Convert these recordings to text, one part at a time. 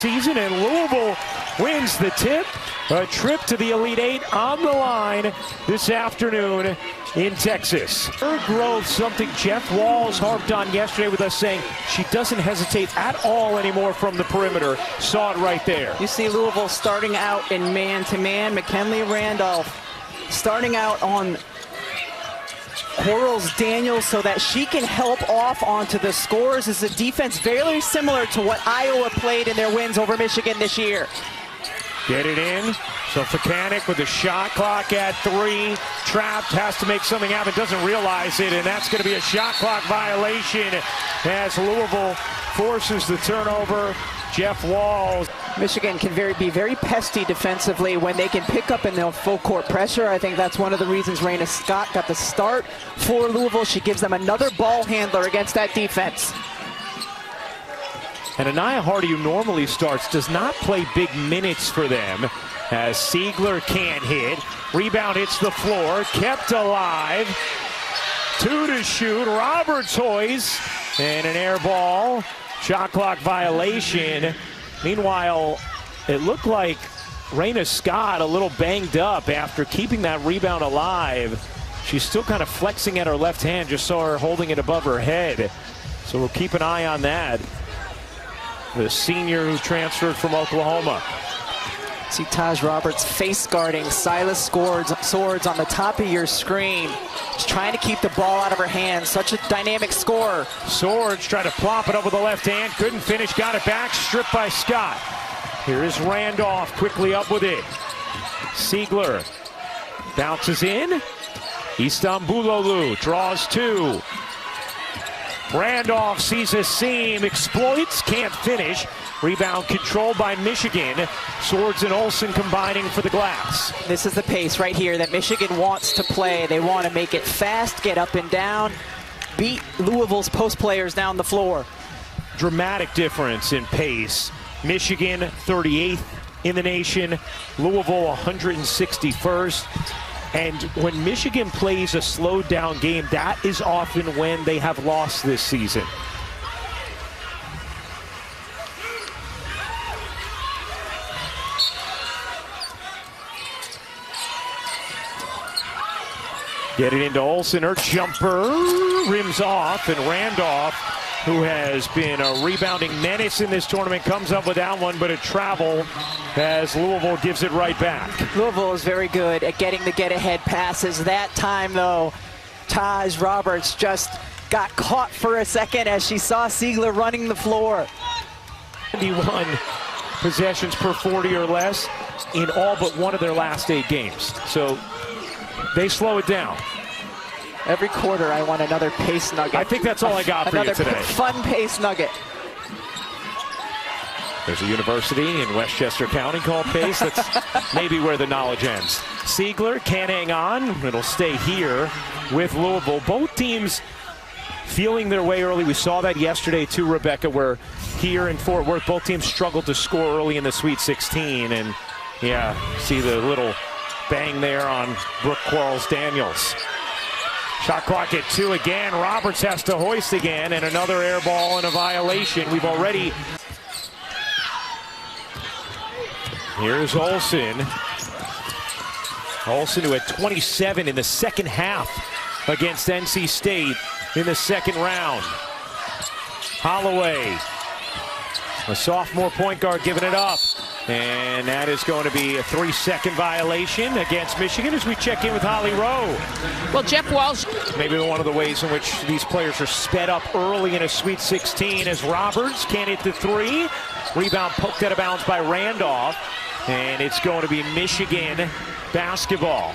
Season, and Louisville wins the tip. A trip to the Elite Eight on the line this afternoon in Texas. Her growth, something Jeff Walls harped on yesterday with us, saying she doesn't hesitate at all anymore from the perimeter. Saw it right there. You see Louisville starting out in man-to-man. McKinley Randolph starting out on Quarles Daniels so that she can help off onto the scores. Is a defense very similar to what Iowa played in their wins over Michigan this year. Get it in. So Fakanik with the shot clock at 3. Trapped, has to make something happen, doesn't realize it, and that's going to be a shot clock violation as Louisville forces the turnover. Jeff Walls. Michigan can be very pesty defensively when they can pick up in the full court pressure. I think that's one of the reasons Raina Scott got the start for Louisville. She gives them another ball handler against that defense. And Ncaa Hardy, who normally starts, does not play big minutes for them, as Siegler can't hit. Rebound hits the floor, kept alive. 2 to shoot, Roberts hoist, and an air ball. Shot clock violation. Meanwhile, it looked like Raina Scott a little banged up after keeping that rebound alive. She's still kind of flexing at her left hand, just saw her holding it above her head. So we'll keep an eye on that. The senior who transferred from Oklahoma. See Taj Roberts face guarding Silas Swords on the top of your screen. She's trying to keep the ball out of her hands. Such a dynamic scorer. Swords tried to plop it up with the left hand. Couldn't finish. Got it back. Stripped by Scott. Here is Randolph quickly up with it. Siegler bounces in. Istanbuloglu draws 2. Randolph sees a seam. Exploits. Can't finish. Rebound controlled by Michigan. Swords and Olsen combining for the glass. This is the pace right here that Michigan wants to play. They want to make it fast, get up and down, beat Louisville's post players down the floor. Dramatic difference in pace. Michigan 38th in the nation. Louisville 161st. And when Michigan plays a slowed down game, that is often when they have lost this season. Get it into Olsen, her jumper rims off, and Randolph, who has been a rebounding menace in this tournament, comes up with that one, but a travel as Louisville gives it right back. Louisville is very good at getting the get-ahead passes. That time, though, Taj Roberts just got caught for a second as she saw Siegler running the floor. 71 possessions per 40 or less in all but one of their last 8 games. So they slow it down. Every quarter, I want another pace nugget. I think that's all I got for you today. Another fun pace nugget. There's a university in Westchester County called Pace. That's maybe where the knowledge ends. Siegler can't hang on. It'll stay here with Louisville. Both teams feeling their way early. We saw that yesterday too, Rebecca, where here in Fort Worth, both teams struggled to score early in the Sweet 16. And yeah, see the little bang there on Brooke Quarles Daniels. Shot clock at 2 again. Roberts has to hoist again, and another air ball and a violation. We've already... Here's Olsen. Olsen, who had 27 in the second half against NC State in the second round. Holloway, a sophomore point guard, giving it up. And that is going to be a 3-second violation against Michigan as we check in with Holly Rowe. Well, Jeff Walsh. Maybe one of the ways in which these players are sped up early in a Sweet 16 as Roberts can't hit the 3. Rebound poked out of bounds by Randolph. And it's going to be Michigan basketball.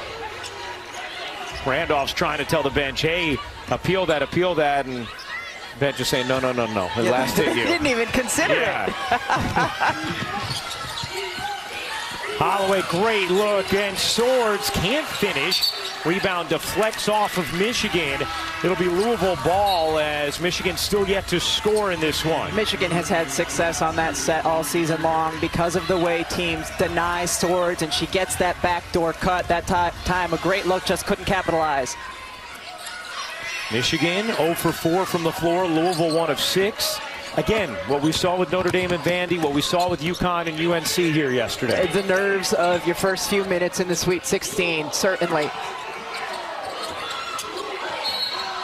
Randolph's trying to tell the bench, hey, appeal that, and bench just saying, no. It last hit you. Didn't even consider it. Holloway, great look, and Swords can't finish. Rebound deflects off of Michigan. It'll be Louisville ball as Michigan still yet to score in this one. Michigan has had success on that set all season long because of the way teams deny Swords, and she gets that backdoor cut. That time, a great look, just couldn't capitalize. Michigan 0 for 4 from the floor. Louisville 1 of 6. Again, what we saw with Notre Dame and Vandy, what we saw with UConn and UNC here yesterday. The nerves of your first few minutes in the Sweet 16, certainly.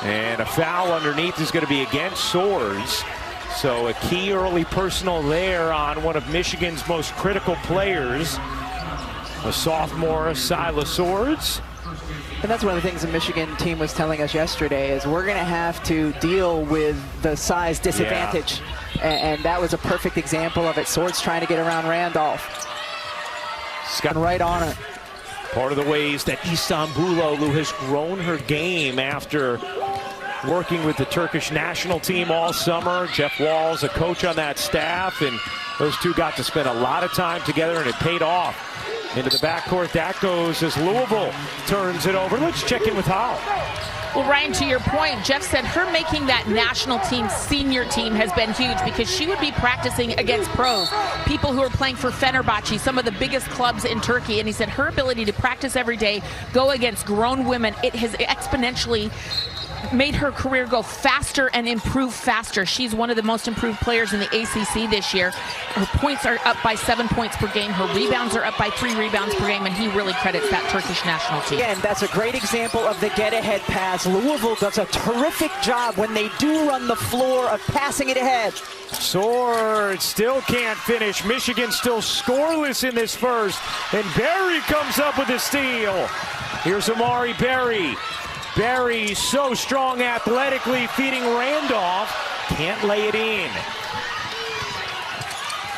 And a foul underneath is going to be against Swords. So a key early personal there on one of Michigan's most critical players, a sophomore, Silas Swords. And that's one of the things the Michigan team was telling us yesterday is we're going to have to deal with the size disadvantage. Yeah. And that was a perfect example of it. Swords trying to get around Randolph. Scott right on it. Part of the ways that Istanbuloglu has grown her game after working with the Turkish national team all summer. Jeff Walls, a coach on that staff, and those two got to spend a lot of time together, and it paid off. Into the backcourt that goes as Louisville turns it over. Let's check in with Howell. Well, Ryan, to your point, Jeff said her making that national team, senior team, has been huge because she would be practicing against pros, people who are playing for Fenerbahce, some of the biggest clubs in Turkey. And he said her ability to practice every day, go against grown women, it has exponentially made her career go faster and improve faster. She's one of the most improved players in the ACC this year. Her points are up by 7 points per game. Her rebounds are up by 3 rebounds per game, and he really credits that Turkish national team. Again, that's a great example of the get-ahead pass. Louisville does a terrific job when they do run the floor of passing it ahead. Swords still can't finish. Michigan still scoreless in this first, and Berry comes up with a steal. Here's Amari Berry. Berry so strong athletically, feeding Randolph. Can't lay it in.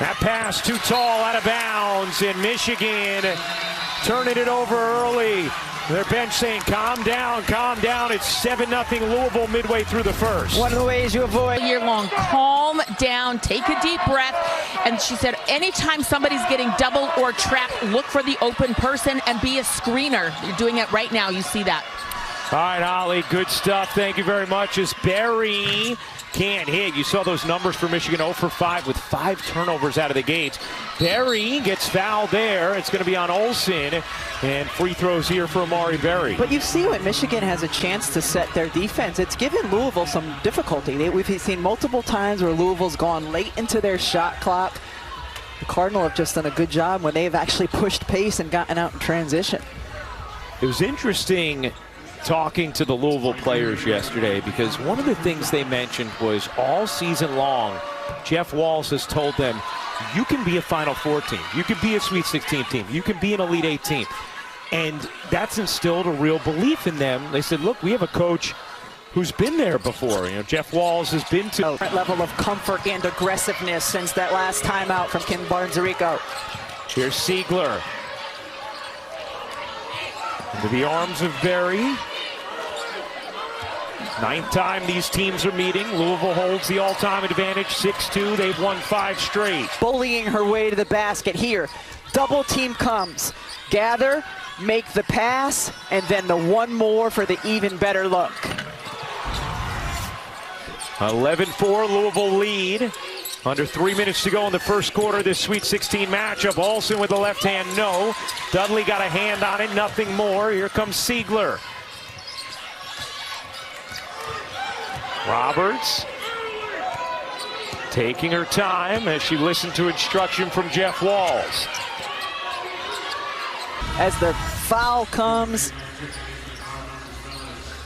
That pass too tall, out of bounds, and Michigan turning it over early. Their bench saying, calm down, calm down. It's 7-0 Louisville midway through the first. One of the ways you avoid year long, calm down, take a deep breath. And she said, anytime somebody's getting doubled or trapped, look for the open person and be a screener. You're doing it right now. You see that. All right, Holly, good stuff. Thank you very much. As Berry can't hit. You saw those numbers for Michigan, 0 for 5 with 5 turnovers out of the gates. Berry gets fouled there. It's going to be on Olsen, and free throws here for Amari Berry. But you see when Michigan has a chance to set their defense, it's given Louisville some difficulty. We've seen multiple times where Louisville's gone late into their shot clock. The Cardinal have just done a good job when they've actually pushed pace and gotten out in transition. It was interesting talking to the Louisville players yesterday, because one of the things they mentioned was all season long, Jeff Walls has told them, you can be a Final Four team, you can be a Sweet 16 team, you can be an Elite 8 team. And that's instilled a real belief in them. They said, look, we have a coach who's been there before. You know, Jeff Walls has been to that level of comfort and aggressiveness since that last timeout from Kim Barnes-Arico. Here's Siegler. Into the arms of Berry. 9th time these teams are meeting. Louisville holds the all-time advantage, 6-2. They've won 5 straight. Bullying her way to the basket here. Double team comes. Gather, make the pass, and then the one more for the even better look. 11-4 Louisville lead. Under 3 minutes to go in the first quarter of this Sweet 16 matchup. Olsen with the left hand, no. Dudley got a hand on it, nothing more. Here comes Siegler. Roberts taking her time as she listened to instruction from Jeff Walls. As the foul comes,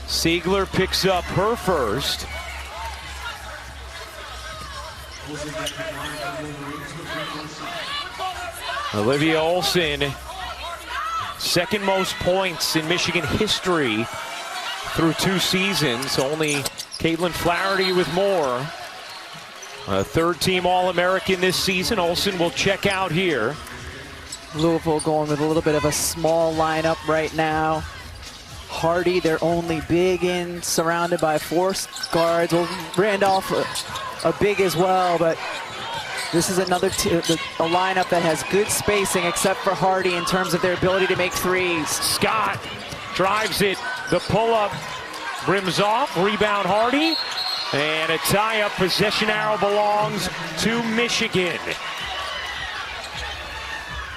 Siegler picks up her first. Olivia Olsen, second most points in Michigan history through 2 seasons. Only Caitlin Flaherty with more. A third-team All-American this season. Olsen will check out here. Louisville going with a little bit of a small lineup right now. Hardy, their only big in, surrounded by 4 guards. Well, Randolph, a big as well, but this is another a lineup that has good spacing except for Hardy in terms of their ability to make threes. Scott drives it. The pull-up rims off. Rebound Hardy. And a tie-up. Possession arrow belongs to Michigan.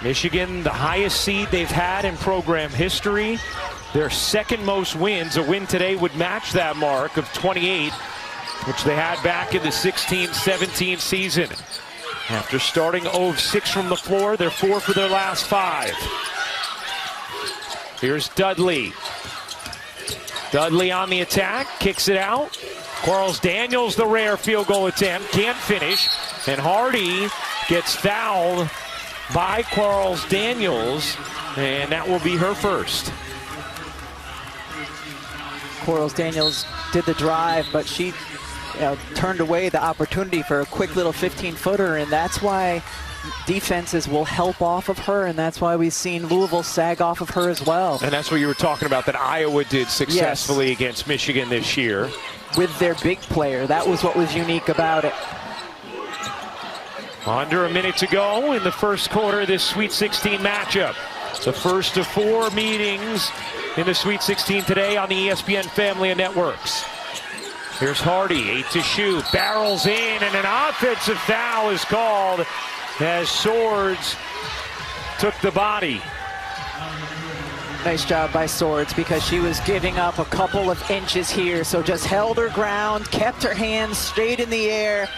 Michigan, the highest seed they've had in program history. Their second most wins. A win today would match that mark of 28. which they had back in the 16-17 season. After starting 0-6 from the floor, they're 4 for their last 5. Here's Dudley. Dudley on the attack, kicks it out. Quarles-Daniels, the rare field goal attempt, can't finish. And Hardy gets fouled by Quarles-Daniels, and that will be her first. Quarles-Daniels did the drive, but she turned away the opportunity for a quick little 15-footer, and that's why defenses will help off of her, and that's why we've seen Louisville sag off of her as well. And that's what you were talking about, that Iowa did successfully against Michigan this year. With their big player, that was what was unique about it. Under a minute to go in the first quarter of this Sweet 16 matchup. The first of 4 meetings in the Sweet 16 today on the ESPN family of networks. Here's Hardy, 8 to shoot, barrels in, and an offensive foul is called as Swords took the body. Nice job by Swords, because she was giving up a couple of inches here, so just held her ground, kept her hands straight in the air.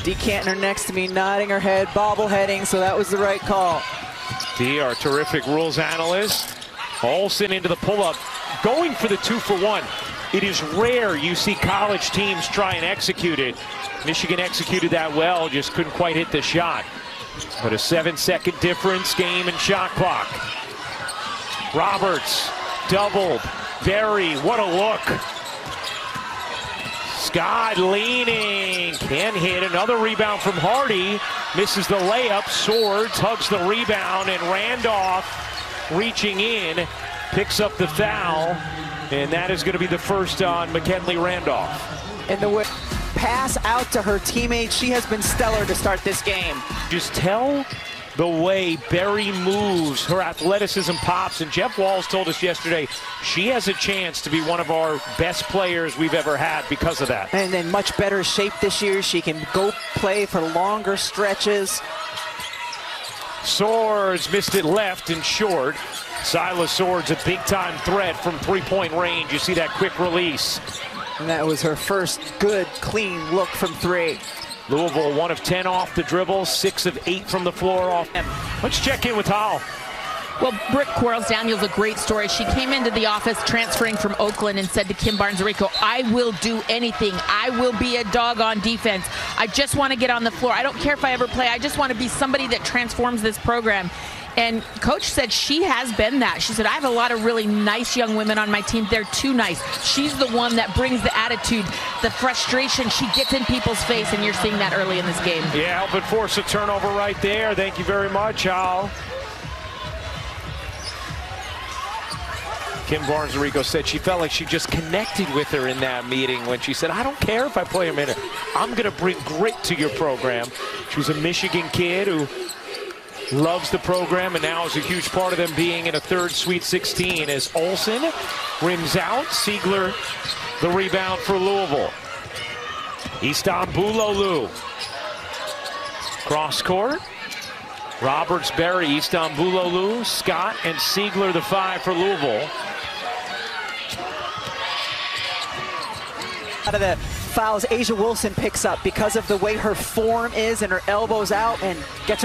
Dee Cantner next to me nodding her head, bobbleheading, so that was the right call. Dee, our terrific rules analyst. Olsen into the pull-up, going for the 2-for-1. It is rare you see college teams try and execute it. Michigan executed that well, just couldn't quite hit the shot. But a 7-second difference, game and shot clock. Roberts, doubled. Berry, what a look. Scott leaning, can hit. Another rebound from Hardy. Misses the layup. Swords hugs the rebound, and Randolph reaching in, picks up the foul, and that is going to be the first on McKinley Randolph. And the pass out to her teammate, she has been stellar to start this game. Just tell the way Berry moves, her athleticism pops, and Jeff Walls told us yesterday she has a chance to be one of our best players we've ever had because of that. And in much better shape this year. She can go play for longer stretches. Swords missed it left and short. Silas Swords, a big-time threat from three-point range. You see that quick release. And that was her first good, clean look from 3. Louisville 1 of 10 off the dribble, 6 of 8 from the floor off. Let's check in with Hal. Well, Britt Quarles-Daniels, a great story. She came into the office transferring from Oakland and said to Kim Barnes-Rico, I will do anything. I will be a dog on defense. I just want to get on the floor. I don't care if I ever play. I just want to be somebody that transforms this program. And Coach said she has been that. She said, I have a lot of really nice young women on my team. They're too nice. She's the one that brings the attitude, the frustration. She gets in people's face, and you're seeing that early in this game. Yeah, helping force a turnover right there. Thank you very much, Al. Kim Barnes-Rico said she felt like she just connected with her in that meeting when she said, I don't care if I play a minute. I'm going to bring grit to your program. She's a Michigan kid who loves the program and now is a huge part of them being in a third Sweet 16 as Olsen rims out. Siegler the rebound for Louisville. Istanbuloglu. Cross court. Roberts, Berry, Istanbuloglu, Scott, and Siegler the 5 for Louisville. Out of the fouls, Asia Wilson picks up because of the way her form is and her elbows out and gets her to the